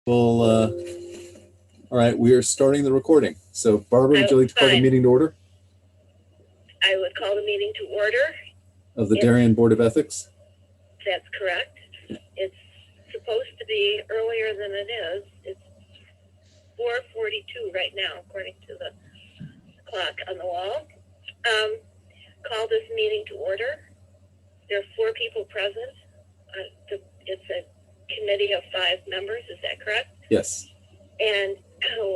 Well, all right, we are starting the recording. So, Barbara, would you like to call the meeting to order? I would call the meeting to order. Of the Darien Board of Ethics? That's correct. It's supposed to be earlier than it is. It's 4:42 right now, according to the clock on the wall. Call this meeting to order. There are 4 people present. It's a committee of 5 members, is that correct? Yes. And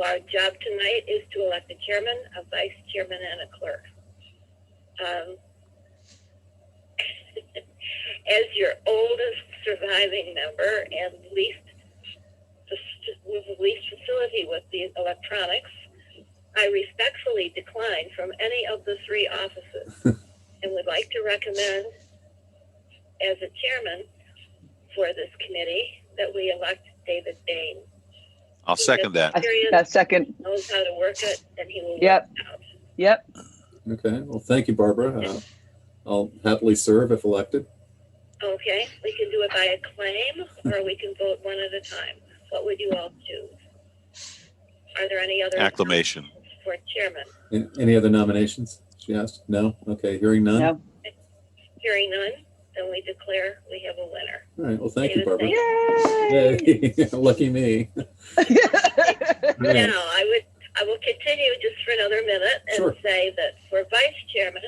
our job tonight is to elect a chairman, a vice chairman, and a clerk. As your oldest surviving member and with the least facility with the electronics, I respectfully decline from any of the 3 offices and would like to recommend as a chairman for this committee that we elect David Bain. I'll second that. Second. Knows how to work it, and he will Yep. work it out. Yep. Okay. Well, thank you, Barbara. I'll happily serve if elected. Okay, we can do it by acclaim, or we can vote one at a time. What would you all choose? Are there any other Acclamation nominations for chairman? Any other nominations? She asked. No. Okay. Hearing none. No. Hearing none, then we declare we have a winner. All right. Well, thank you, David Barbara. Yay! Yay. Lucky me. All right. Now, I will continue just for another minute and Sure. say that for vice chairman,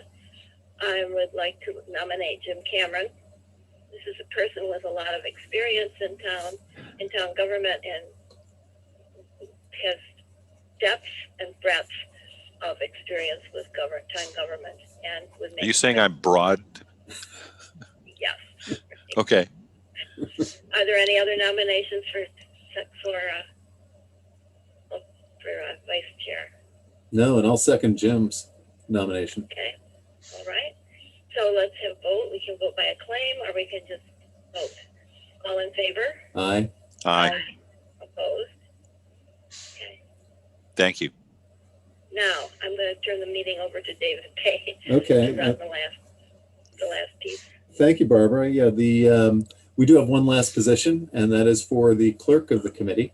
I would like to nominate Jim Cameron. This is a person with a lot of experience in town government, and has depth and breadth of experience with town government, and would make. Are you saying I'm broad? Yes. Okay. Are there any other nominations for vice chair? No, and I'll second Jim's nomination. Okay. All right. So let's have a vote. We can vote by acclaim, or we can just vote. All in favor? Aye. Aye. Opposed? Okay. Thank you. Now I'm going to turn the meeting over to David Payne. Okay. To run the last piece. Thank you, Barbara. Yeah, we do have one last position, and that is for the clerk of the committee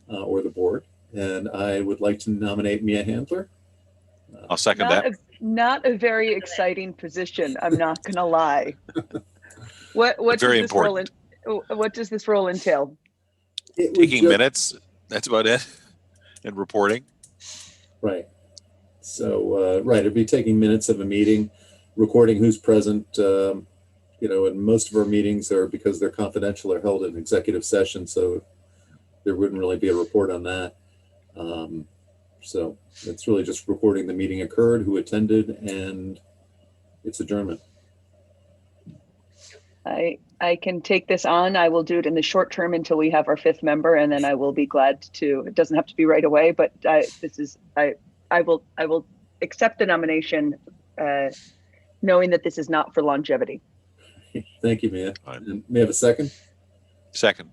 or the board. And I would like to nominate Mia Handler. I'll second that. Not a very exciting position. I'm not going to lie. What Very does this role important. what does this role entail? Taking minutes. That's about it. And reporting. Right. So, right, it'd be taking minutes of a meeting, recording who's present. And most of our meetings are, because they're confidential, are held in executive session, so there wouldn't really be a report on that. So it's really just recording the meeting occurred, who attended, and its adjournment. I can take this on. I will do it in the short term until we have our 5th member, and then I will be glad to. It doesn't have to be right away, but I will accept the nomination, knowing that this is not for longevity. Thank you, Mia. Right. And may I have a second? Second.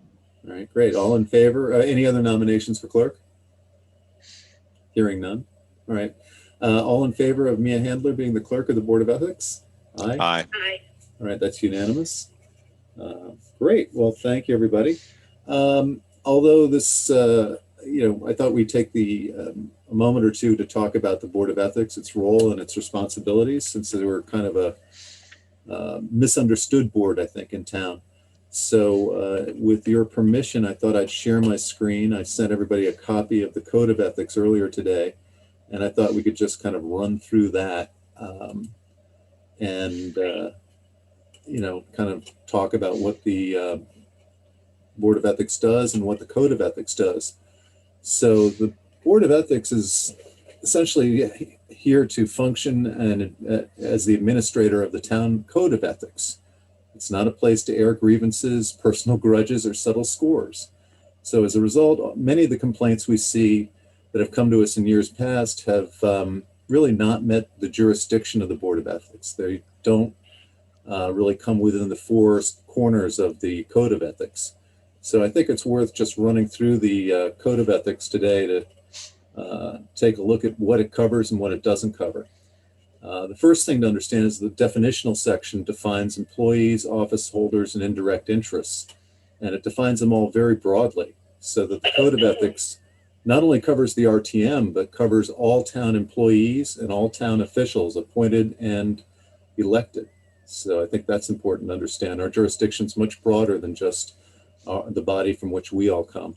All right, great. All in favor? Any other nominations for clerk? Hearing none. All right. All in favor of Mia Handler being the clerk of the Board of Ethics? Aye. Aye. Aye. All right, that's unanimous. Great. Well, thank you, everybody. Although this, I thought we'd take a moment or two to talk about the Board of Ethics, its role and its responsibilities, since they were kind of a misunderstood board, I think, in town. So with your permission, I thought I'd share my screen. I sent everybody a copy of the Code of Ethics earlier today, and I thought we could just kind of run through that and kind of talk about what the Board of Ethics does and what the Code of Ethics does. So the Board of Ethics is essentially here to function and as the administrator of the town Code of Ethics. It's not a place to air grievances, personal grudges, or settle scores. So as a result, many of the complaints we see that have come to us in years past have really not met the jurisdiction of the Board of Ethics. They don't really come within the 4 corners of the Code of Ethics. So I think it's worth just running through the Code of Ethics today to take a look at what it covers and what it doesn't cover. The first thing to understand is the definitional section defines employees, office holders, and indirect interests, and it defines them all very broadly. so that the code of ethics not only covers the RTM, but covers all town employees and all town officials appointed and elected. So I think that's important to understand. Our jurisdiction's much broader than just the body from which we all come.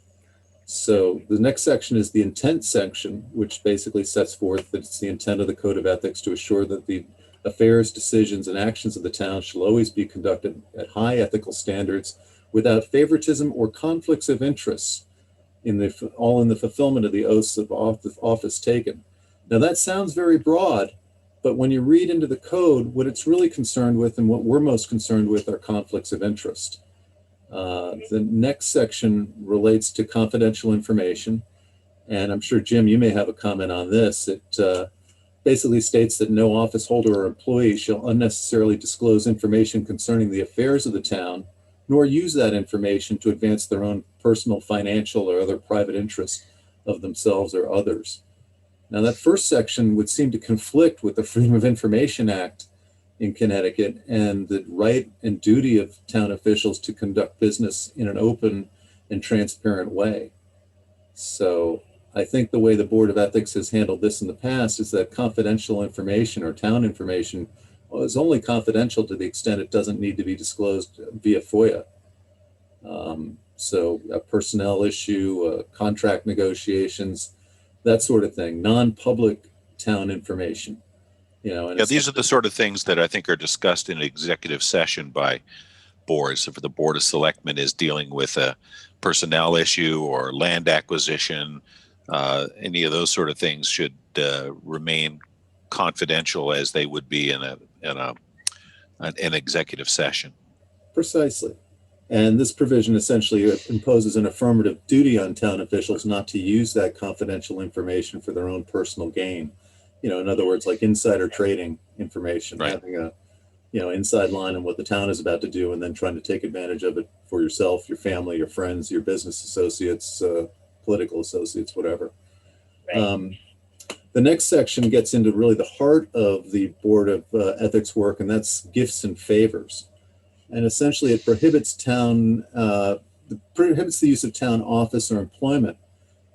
So the next section is the intent section, which basically sets forth that it's the intent of the code of ethics to assure that the affairs, decisions, and actions of the town shall always be conducted at high ethical standards without favoritism or conflicts of interest, all in the fulfillment of the oaths of office taken. Now that sounds very broad, but when you read into the code, what it's really concerned with and what we're most concerned with are conflicts of interest. The next section relates to confidential information, and I'm sure, Jim, you may have a comment on this. It basically states that no office holder or employee shall unnecessarily disclose information concerning the affairs of the town, nor use that information to advance their own personal, financial, or other private interests of themselves or others. Now, that first section would seem to conflict with the Freedom of Information Act in Connecticut and the right and duty of town officials to conduct business in an open and transparent way. So I think the way the Board of Ethics has handled this in the past is that confidential information or town information is only confidential to the extent it doesn't need to be disclosed via FOIA. So a personnel issue, contract negotiations, that sort of thing, non-public town information. And yeah, these are the sort of things that I think are discussed in executive session by boards. So if the Board of Selectmen is dealing with a personnel issue or land acquisition, any of those sort of things should remain confidential as they would be in an executive session. Precisely. And this provision essentially imposes an affirmative duty on town officials not to use that confidential information for their own personal gain. In other words, like insider trading information, right. Having a, inside line on what the town is about to do and then trying to take advantage of it for yourself, your family, your friends, your business associates, political associates, whatever. Right. The next section gets into really the heart of the Board of Ethics work, and that's gifts and favors. And essentially it prohibits the use of town office or employment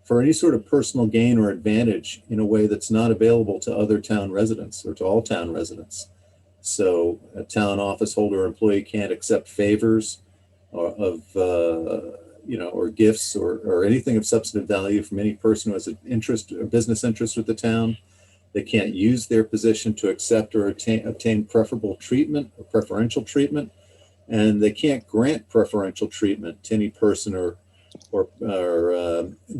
for any sort of personal gain or advantage in a way that's not available to other town residents or to all town residents. So a town office holder or employee can't accept favors or gifts or anything of substantive value from any person who has an interest or business interest with the town. They can't use their position to accept or obtain preferential treatment, and they can't grant preferential treatment to any person or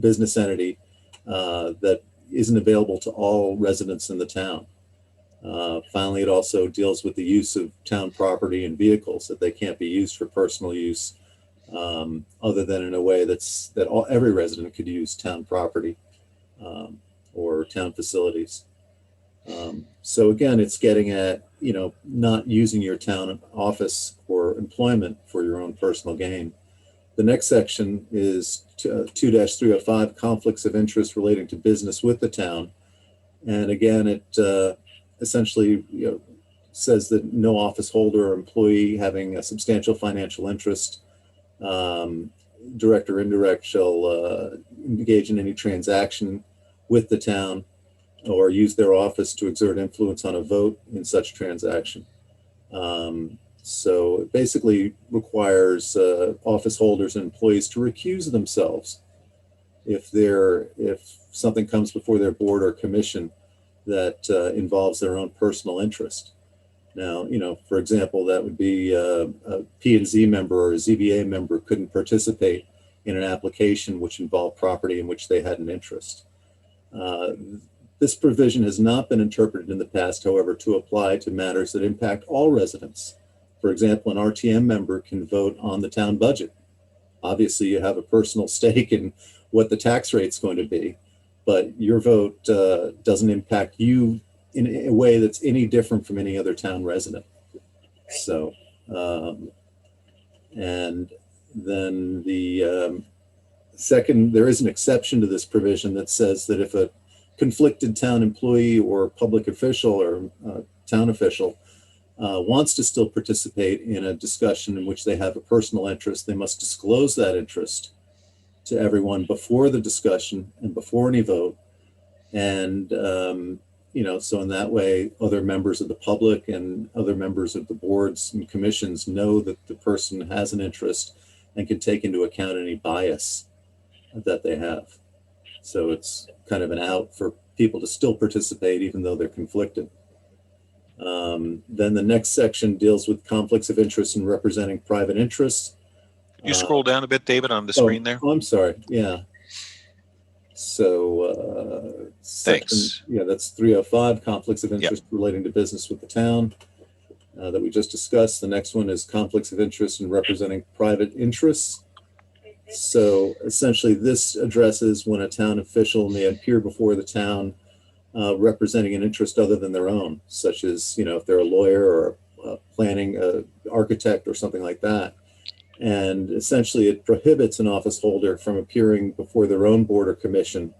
business entity that isn't available to all residents in the town. Finally, it also deals with the use of town property and vehicles, that they can't be used for personal use other than in a way that every resident could use town property or town facilities. So again, it's getting at, not using your town office or employment for your own personal gain. The next section is 2-305, conflicts of interest relating to business with the town. And again, it essentially says that no office holder or employee having a substantial financial interest, direct or indirect, shall engage in any transaction with the town or use their office to exert influence on a vote in such transaction. So it basically requires office holders and employees to recuse themselves if something comes before their board or commission that involves their own personal interest. Now, for example, that would be a P&Z member or a ZBA member couldn't participate in an application which involved property in which they had an interest. This provision has not been interpreted in the past, however, to apply to matters that impact all residents. For example, an RTM member can vote on the town budget. Obviously, you have a personal stake in what the tax rate's going to be, but your vote doesn't impact you in a way that's any different from any other town resident. So, and then the second, there is an exception to this provision that says that if a conflicted town employee or public official or town official wants to still participate in a discussion in which they have a personal interest, they must disclose that interest to everyone before the discussion and before any vote. And, so in that way, other members of the public and other members of the boards and commissions know that the person has an interest and can take into account any bias that they have. So it's kind of an out for people to still participate even though they're conflicted. Then the next section deals with conflicts of interest in representing private interests. You scroll down a bit, David, on the screen there. Oh, I'm sorry. Yeah. So, Thanks. Yeah, that's 305, conflicts of interest relating to business with the town that we just discussed. The next one is conflicts of interest in representing private interests. So essentially this addresses when a town official may appear before the town representing an interest other than their own, such as, if they're a lawyer or planning architect or something like that. And essentially it prohibits an office holder from appearing before their own board or commission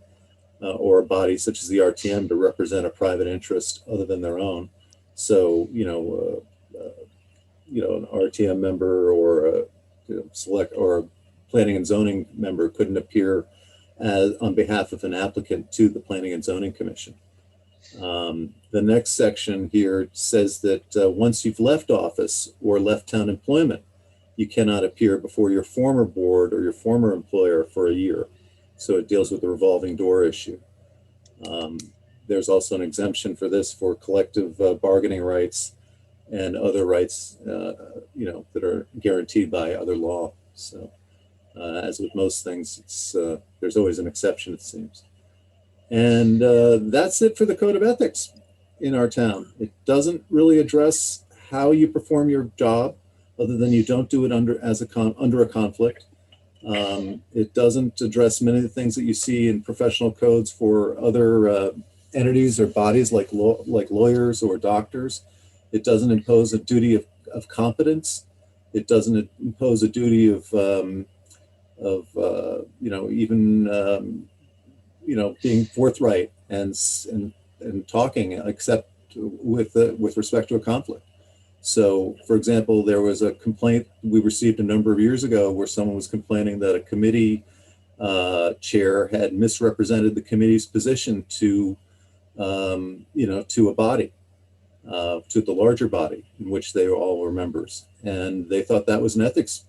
or a body such as the RTM to represent a private interest other than their own. So, an RTM member or a select or a planning and zoning member couldn't appear on behalf of an applicant to the Planning and Zoning Commission. The next section here says that once you've left office or left town employment, you cannot appear before your former board or your former employer for a year. So it deals with the revolving door issue. There's also an exemption for this for collective bargaining rights and other rights, that are guaranteed by other law. So as with most things, there's always an exception, it seems. And that's it for the Code of Ethics in our town. It doesn't really address how you perform your job, other than you don't do it under a conflict. It doesn't address many of the things that you see in professional codes for other entities or bodies like lawyers or doctors. It doesn't impose a duty of competence. It doesn't impose a duty of being forthright and talking, except with respect to a conflict. So, for example, there was a complaint we received a number of years ago where someone was complaining that a committee chair had misrepresented the committee's position to a body, to the larger body in which they all were members. And they thought that was an ethics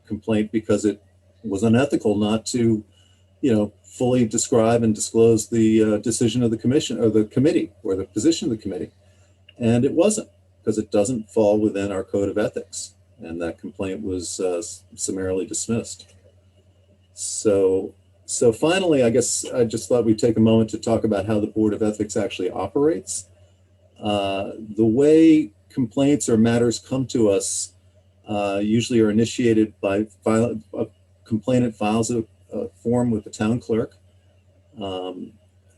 complaint because it was unethical not to, fully describe and disclose the decision of the commission or the committee or the position of the committee. And it wasn't, because it doesn't fall within our Code of Ethics. And that complaint was summarily dismissed. So finally, I guess I just thought we'd take a moment to talk about how the Board of Ethics actually operates. The way complaints or matters come to us usually are initiated by a complainant files a form with the town clerk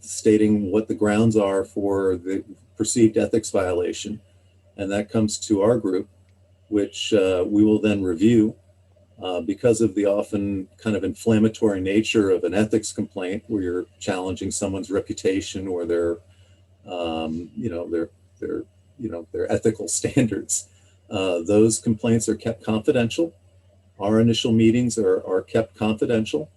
stating what the grounds are for the perceived ethics violation. And that comes to our group, which we will then review. Because of the often kind of inflammatory nature of an ethics complaint, where you're challenging someone's reputation or their ethical standards, those complaints are kept confidential. Our initial meetings are kept confidential,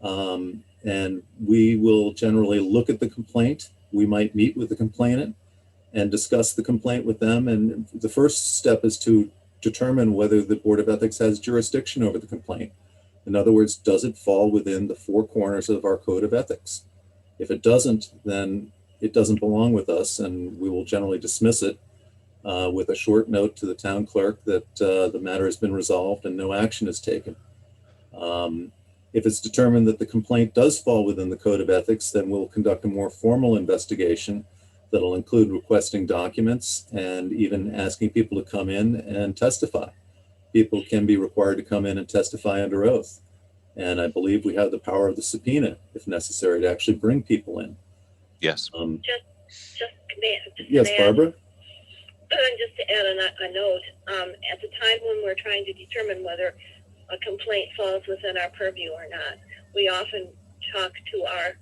and we will generally look at the complaint. We might meet with the complainant and discuss the complaint with them. And the first step is to determine whether the Board of Ethics has jurisdiction over the complaint. In other words, does it fall within the four corners of our Code of Ethics? If it doesn't, then it doesn't belong with us, and we will generally dismiss it with a short note to the town clerk that the matter has been resolved and no action is taken. If it's determined that the complaint does fall within the Code of Ethics, then we'll conduct a more formal investigation that'll include requesting documents and even asking people to come in and testify. People can be required to come in and testify under oath. And I believe we have the power of the subpoena, if necessary, to actually bring people in. Yes. Yes, Barbara? Just to add a note, at the time when we're trying to determine whether a complaint falls within our purview or not, we often talk to our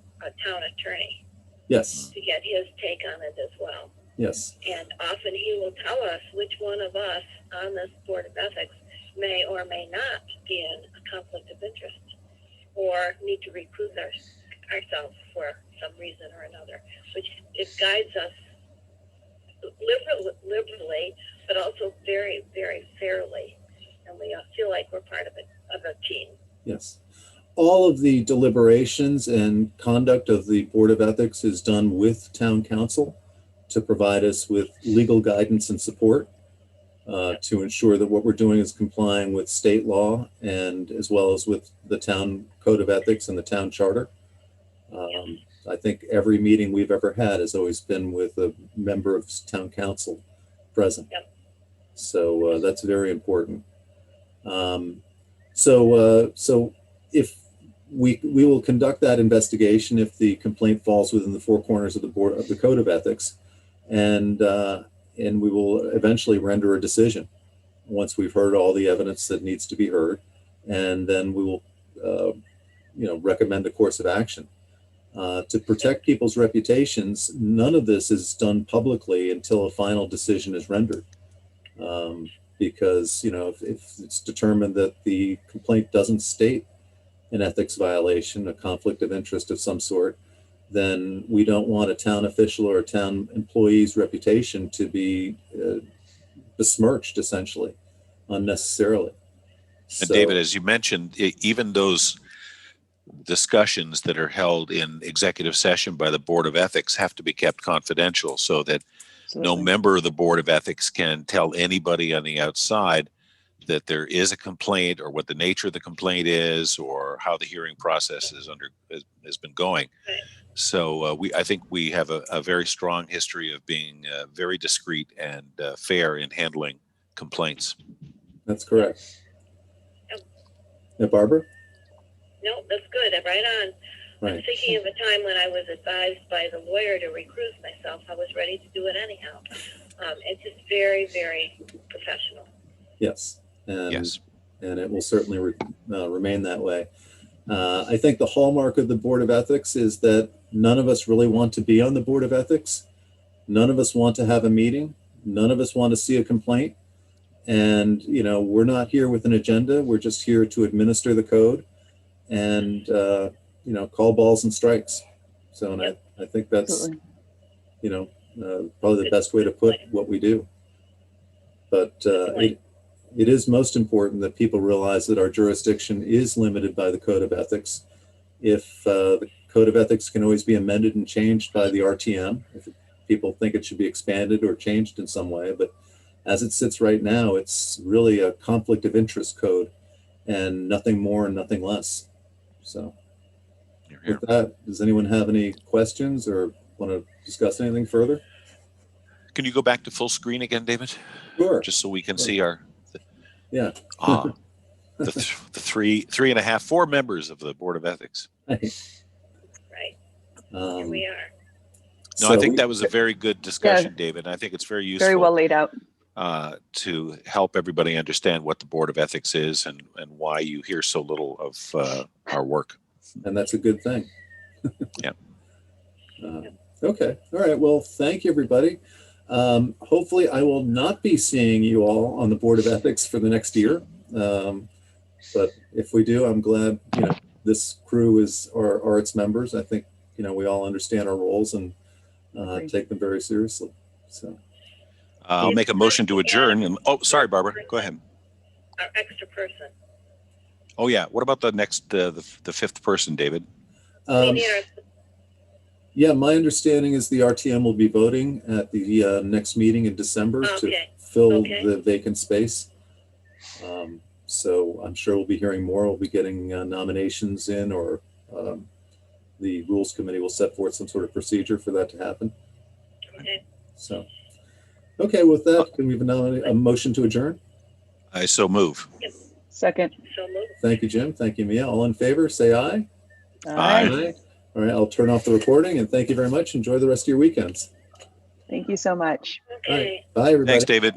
town attorney. Yes. To get his take on it as well. Yes. And often he will tell us which one of us on this Board of Ethics may or may not be in a conflict of interest. or need to recruit ourselves for some reason or another, which it guides us liberally, but also very, very fairly. And we feel like we're part of a team. Yes. All of the deliberations and conduct of the Board of Ethics is done with town council to provide us with legal guidance and support to ensure that what we're doing is complying with state law and as well as with the town code of ethics and the town charter. I think every meeting we've ever had has always been with a member of town council present. Yep. So that's very important. So if we will conduct that investigation if the complaint falls within the four corners of the board of the code of ethics, and we will eventually render a decision once we've heard all the evidence that needs to be heard, and then we will recommend a course of action. To protect people's reputations, none of this is done publicly until a final decision is rendered. Because if it's determined that the complaint doesn't state an ethics violation, a conflict of interest of some sort, then we don't want a town official or a town employee's reputation to be besmirched, essentially, unnecessarily. And David, as you mentioned, even those discussions that are held in executive session by the Board of Ethics have to be kept confidential so that no member of the Board of Ethics can tell anybody on the outside that there is a complaint or what the nature of the complaint is or how the hearing process has been going. Right. So I think we have a very strong history of being very discreet and fair in handling complaints. That's correct. Yeah, Barbara? No, that's good. Right on. Right. I'm thinking of a time when I was advised by the lawyer to recuse myself. I was ready to do it anyhow. It's just very, very professional. Yes. Yes. And it will certainly remain that way. I think the hallmark of the Board of Ethics is that none of us really want to be on the Board of Ethics. None of us want to have a meeting. None of us want to see a complaint. And, we're not here with an agenda. We're just here to administer the code and, call balls and strikes. So, and I think that's, probably the best way to put what we do. But it is most important that people realize that our jurisdiction is limited by the Code of Ethics. If the Code of Ethics can always be amended and changed by the RTM, if people think it should be expanded or changed in some way, but as it sits right now, it's really a conflict of interest code and nothing more and nothing less. So with that, does anyone have any questions or want to discuss anything further? Can you go back to full screen again, David? Sure. Just so we can see our the three and a half, 4 members of the Board of Ethics. Right. Here we are. No, I think that was a very good discussion, David. And I think it's very useful. Very well laid out. To help everybody understand what the Board of Ethics is and why you hear so little of our work. And that's a good thing. Yeah. Okay. All right. Well, thank you, everybody. Hopefully I will not be seeing you all on the Board of Ethics for the next year. But if we do, I'm glad, this crew are its members. I think, we all understand our roles and take them very seriously. So I'll make a motion to adjourn. And sorry, Barbara, go ahead. Our extra person. Oh yeah. What about the next, the 5th person, David? Yeah, my understanding is the RTM will be voting at the next meeting in December to fill the vacant space. So I'm sure we'll be hearing more. We'll be getting nominations in, or the Rules Committee will set forth some sort of procedure for that to happen. Okay. So, okay, with that, can we have a motion to adjourn? I so move. Yep. Second. So move. Thank you, Jim. Thank you, Mia. All in favor, say aye. Aye. All right, I'll turn off the recording, and thank you very much. Enjoy the rest of your weekends. Thank you so much. Okay. All right. Bye, everybody. Thanks, David.